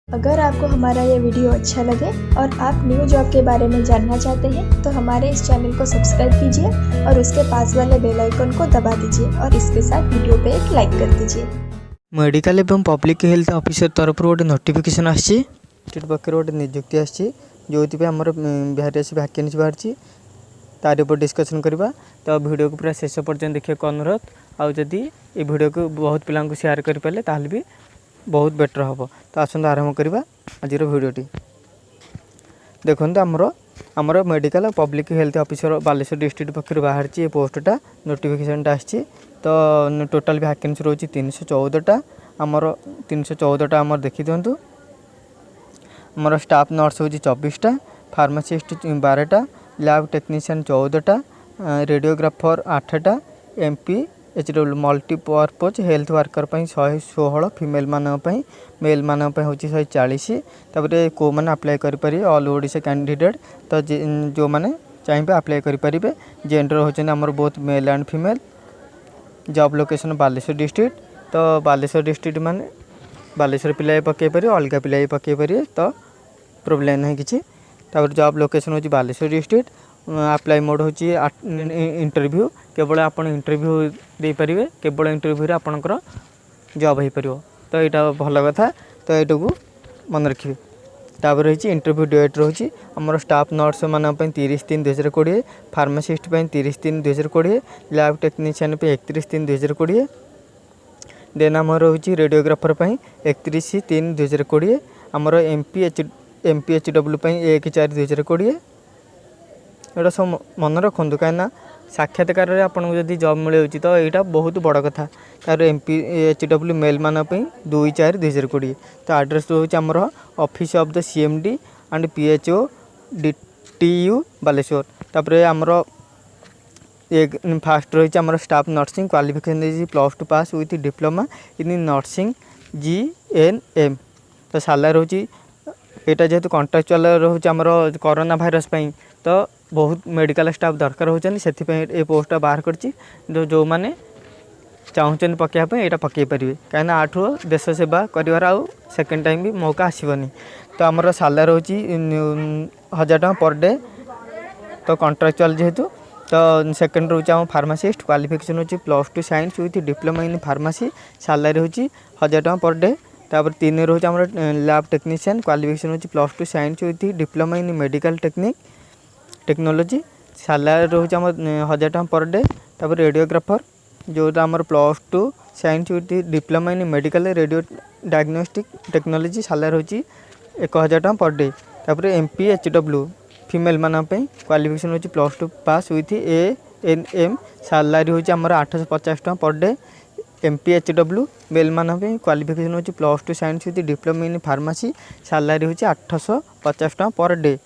अगर आपको हमारा ये वीडियो अच्छा लगे और आप न्यू जॉब के बारे में जानना चाहते हैं तो हमारे इस चैनल को सब्सक्राइब कीजिए और उसके पास वाले बेल आइकन को दबा दीजिए और इसके साथ वीडियो पे एक लाइक कर दीजिए। मेडिकल एवं पब्लिक हेल्थ ऑफिसर तरफ गोटे नोटिफिकेशन आसी पक्ष गोटे नियुक्ति आसी जो आमर वेरियस वैकेंसी बाहरी तार ऊपर डिस्कसन करवा। तो वीडियो को पूरा शेष पर्यटन देखा अनुरोध आदि ये वीडियो को बहुत पिला शेयर करें ताल भी बहुत बेटर हम। तो आसत आरंभ करवा आज भिडटी देखो आमर medical public health officer Baleshwar district पक्ष बाहर ये पोस्टा नोटिफिकेशनटा आसी। तो टोटाल वैकेंसी रोची 314टा आमर 314टा आमर देखी दिंतु। आमर स्टाफ नर्स हूँ 24टा, फार्मासिस्ट 12टा, लैब टेक्नीशियन 14टा, रेडियोग्राफर 8टा, MP HW multipurpose health worker 116, female मानी मेल मानी हूँ 140। तापर को मैंने अप्लाई करें ऑल ओडिशा कैंडिडेट। तो जो मैंने चाहिए अप्लाई करेंगे। जेंडर होती आमर both male and female. Job location Baleshwar district. तो बालेश्वर डिस्ट्रिक्ट माने बालेश्वर पिला पकई पारे अलग पिला पकई पारे तो प्रोब्लेम नहीं किसी। तापर जॉब लोकेशन हूँ बालेश्वर डिस्ट्रिक्ट। अप्लाई मोड हूँ इंटरव्यू केवल आप इंटरव्यू दे पारे केवल इंटरव्यू आपणकर जॉब हो पार। तो यहाँ भल कथा। तो ये मन रखिए। तापर रही इंटरव्यू डेट रही आमर स्टाफ नर्स मान 30/3/2020, फार्मासिस्ट 30/3/2020, लैब टेक्नीशियन 31/3/2020, देन आम रही रेडियोग्राफर 31/3/2020, आमर एमपीएचडब्ल्यू 1/4/2020। यहाँ सब मन रखु कहीं साक्षात्कार आपको जब जॉब मिले तो यहाँ बहुत बड़ कथा। तार एमपीएचडब्ल्यू मेल मान 2/4/2020। तो एड्रेस रोच आमर office of the CMD and PHO DTU Baleshwar. तापर आमर एक फास्ट रही आमर staff nursing qualification +2 pass with diploma in nursing GNM. तो साला रोची यहाँ जेहेतु कॉन्ट्राक्चुअल रोच आमर कोरोना भाइरस तो बहुत मेडिकल स्टाफ दरकार होती से पोस्टा बाहर कर जो मैंने चाहते पकड़ापी यहाँ पकई पारे कहीं आठू देश सेवा कर सेकेंड टाइम भी मौका आसबनी। तो आमर सालारी रोची 1000 टଙ୍କା पर डे। तो कॉन्ट्राक्चुअल जेहेतु तो सेकेंड रोचे आम फार्मासिस्ट क्वालिफिकेशन होची +2 science with diploma in pharmacy, salary होची 1000 टଙ୍କା पर डे। तापर 3 रोचे आम लैब टेक्नीशियन क्वालिफिकेशन होची +2 science with diploma in medical technology, salary रोचे आम 1000 टଙ୍କା पर डे। तापर रेडियोग्राफर जोटा आमर +2 science with diploma in medical radio diagnostic technology, salary होची 1000 टଙ୍କା पर डे। तापर एमपीएचडब्ल्यू फीमेल मान क्वालिफिकेशन होची +2 पास विथ एएनएम, सालारी होची आमर 850 टଙ୍କା पर डे। एमपीएचडब्ल्यू मेल मान क्वालिफिकेशन होची +2 science with diploma in pharmacy, salary होची 850 टଙ୍କା पर डे।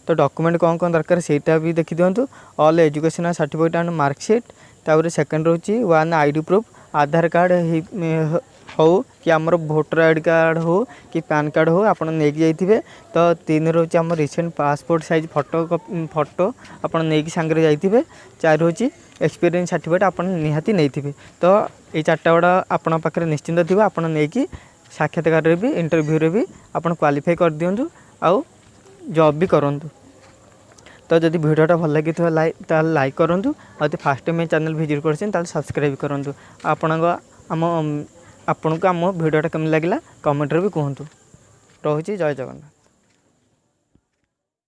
तो डॉक्यूमेंट कौन दरकार सेटा भी देखी दिंतु। All educational certificate and marksheet. तापर सेकेंड रोची 1 आईडी प्रूफ, आधार कार्ड हो कि आमर भोटर आईडी कार्ड हो कि पैन कार्ड हो आप जाइए। तो 3 रोची आम रिसेंट पासपोर्ट साइज फोटो आप सांगे जाइए। 4 रोची एक्सपीरियंस सर्टिफिकेट आप निहाती नहीं। तो ये 4टा गुड़ा आपण पाखे निश्चिंत थी आप साक्षात्कार भी इंटरव्यू भी आप क्वालिफाई कर दिंतु आउ जॉब भी करूँ। तो जब वीडियोटा भल लगी लाइक करूँ और फास्ट टाइम चैनल विजिट कर सब्सक्राइब करूँ। आपन को आम वीडियोटा केम लगे कमेंट भी कहतु। रही जय जगन्नाथ।